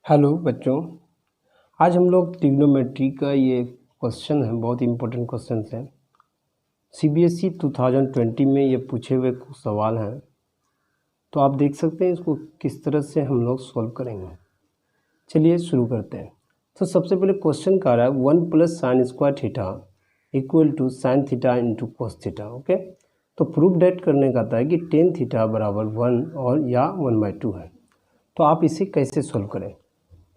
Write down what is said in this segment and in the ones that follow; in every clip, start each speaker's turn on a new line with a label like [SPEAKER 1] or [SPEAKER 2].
[SPEAKER 1] Hello बच्चों, आज हम लोग ट्रिग्नोमेट्री का ये क्वेश्चन है, बहुत इंपॉर्टेंट क्वेश्चन है। सीबीएसई 2020 में ये पूछे हुए कुछ सवाल हैं, तो आप देख सकते हैं इसको किस तरह से हम लोग सॉल्व करेंगे। चलिए शुरू करते हैं। तो सबसे पहले क्वेश्चन का रहा है 1 + sin² theta equal to sin theta into cos theta. Okay, तो प्रूफ डेट करने का आता है कि tan थीटा बराबर 1 और या 1/2 है। तो आप इसे कैसे सॉल्व करें,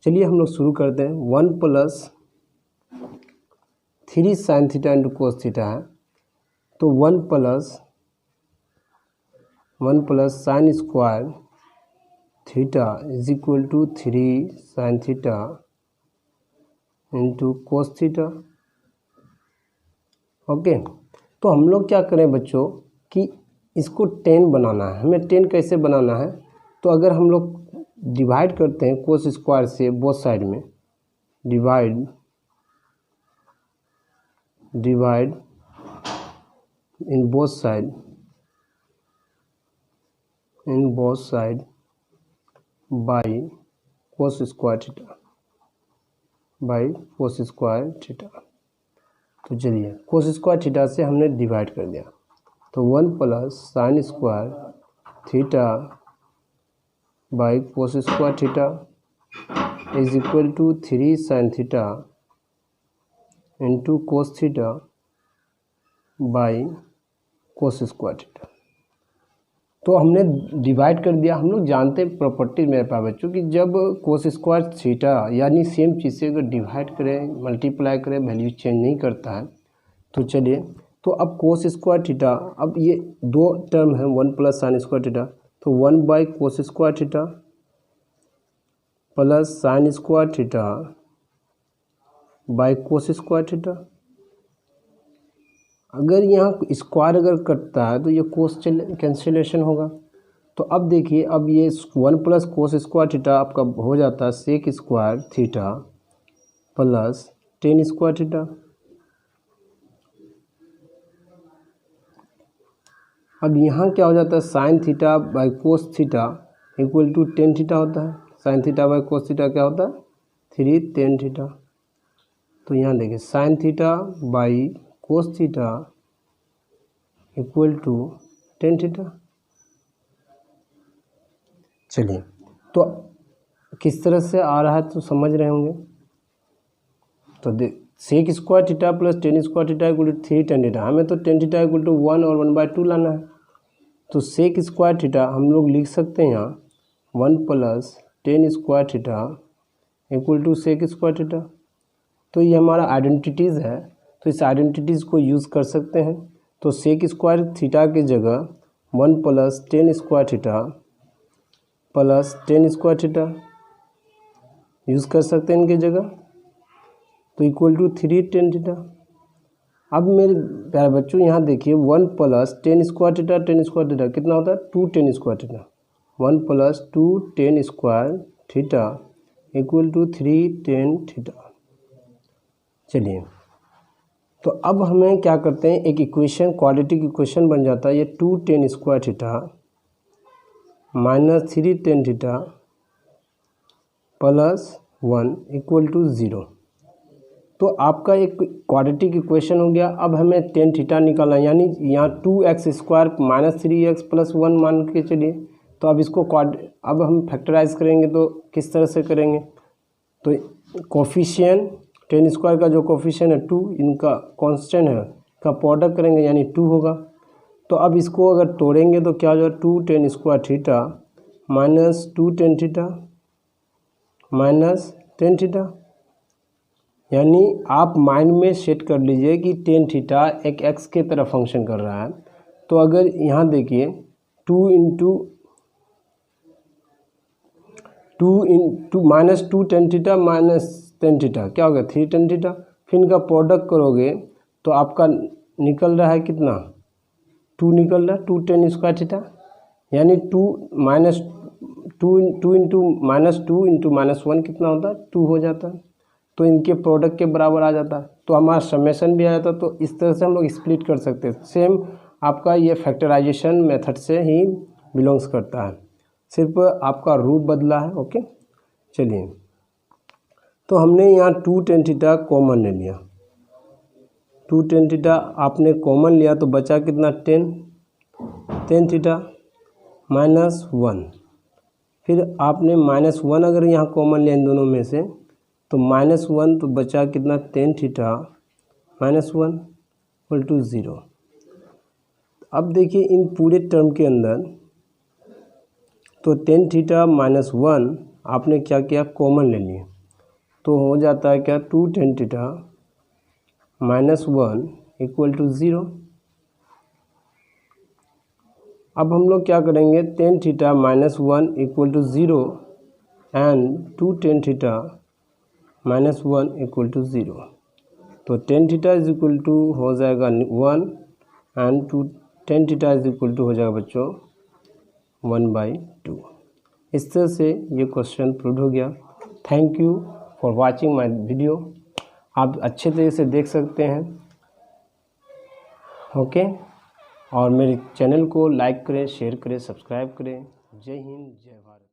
[SPEAKER 1] चलिए हम लोग शुरू करते हैं। 1 + 3 sin theta into cos theta है, तो 1 + sin² theta is equal to 3 sin theta into cos theta. Okay, तो हम लोग क्या करें बच्चों कि इसको 10 बनाना है। हमें 10 कैसे बनाना है, तो अगर हम लोग डिवाइड करते हैं cos² से बोथ साइड में, divide in both side by cos² theta. तो चलिए cos² थीटा से हमने डिवाइड कर दिया, तो 1 + sin² theta by cos² theta is equal to 3 sin theta into cos theta by cos² theta. तो हमने डिवाइड कर दिया। हम लोग जानते हैं प्रॉपर्टी मेरे पास बच्चों कि जब cos² थीटा यानी सेम चीज़ से अगर डिवाइड करें मल्टीप्लाई करें वैल्यू चेंज नहीं करता है। तो चलिए, तो अब cos² थीटा, अब ये दो टर्म है 1 + sin² थीटा, तो 1/cos² theta plus sin² theta by cos² theta. अगर यहाँ स्क्वायर अगर कटता है तो ये cos कैंसिलेशन होगा। तो अब देखिए, अब ये 1 + cos² थीटा आपका हो जाता है sec² theta plus tan² theta. अब यहाँ क्या हो जाता है, sin theta by cos theta equal to tan theta होता है। sin theta by cos theta क्या होता है, 3 tan थीटा। तो यहाँ देखिए sin theta by cos theta equal to tan theta. चलिए, तो किस तरह से आ रहा है तो समझ रहे होंगे। तो देख sec² theta plus tan² theta equal to 3 tan theta. हमें तो tan थीटा इक्वल टू 1 और 1/2 लाना है। तो sec² थीटा हम लोग लिख सकते हैं यहाँ 1 + tan² theta equal to sec² theta. तो ये हमारा आइडेंटिटीज़ है, तो इस आइडेंटिटीज़ को यूज़ कर सकते हैं। तो sec² थीटा की जगह 1 + tan² theta plus tan² theta use कर सकते हैं इनकी जगह, तो इक्वल टू 3 tan थीटा। अब मेरे प्यारे बच्चों यहाँ देखिए 1 + tan² थीटा कितना होता है, 2 tan² theta. 1 + 2 tan² theta equal to 3 tan theta. चलिए, तो अब हमें क्या करते हैं, एक इक्वेशन क्वाड्रेटिक इक्वेशन बन जाता है। ये 2 tan² theta minus 3 tan theta plus 1 equal to 0। तो आपका एक क्वाड्रेटिक इक्वेशन हो गया। अब हमें tan थीटा निकालना है, यानी यहाँ 2x² माइनस 3x प्लस 1 मान के चलिए। तो अब इसको अब हम फैक्टराइज करेंगे तो किस तरह से करेंगे, तो कोफिशिएंट tan² का जो कोफिशिएंट है 2, इनका कांस्टेंट है का प्रोडक्ट करेंगे यानी 2 होगा। तो अब इसको अगर तोड़ेंगे तो क्या हो जाएगा, 2 tan² theta minus 2 tan theta minus tan theta. यानी आप माइंड में सेट कर लीजिए कि tan थीटा एक x के तरह फंक्शन कर रहा है। तो अगर यहाँ देखिए 2 minus 2 tan theta minus tan theta क्या होगा, 3 tan थीटा। फिर इनका प्रोडक्ट करोगे तो आपका निकल रहा है कितना, 2 निकल रहा है, 2 tan² थीटा, यानी 2 इंटू माइनस 1 कितना होता है, 2 हो जाता है। तो इनके प्रोडक्ट के बराबर आ जाता है, तो हमारा समेशन भी आ जाता है। तो इस तरह से हम लोग स्प्लिट कर सकते हैं। सेम आपका ये फैक्टराइजेशन मेथड से ही बिलोंग्स करता है, सिर्फ आपका रूप बदला है। ओके, चलिए तो हमने यहाँ 2 tan थीटा कॉमन ले लिया, 2 tan थीटा आपने कॉमन लिया तो बचा कितना 10 थीटा -1, फिर आपने -1 अगर यहाँ कॉमन लिया इन दोनों में से तो -1 तो बचा कितना 10 थीटा -1 = 0। अब देखिए इन पूरे टर्म के अंदर तो 10 थीटा -1 आपने क्या किया कॉमन ले लिए, तो हो जाता है क्या 2 tan थीटा -1 = 0। अब हम लोग क्या करेंगे 10 थीटा -1 = 0 एंड 2 tan थीटा -1 = 0, तो 10 थीटा हो जाएगा 1 एंड 2 tan थीटा हो जाएगा बच्चों 1/2। इस तरह से ये क्वेश्चन प्रूव हो गया। Thank you for watching my video. आप अच्छे तरीके से देख सकते हैं, ओके। और मेरे चैनल को लाइक करें, शेयर करें, सब्सक्राइब करें। जय हिंद, जय भारत।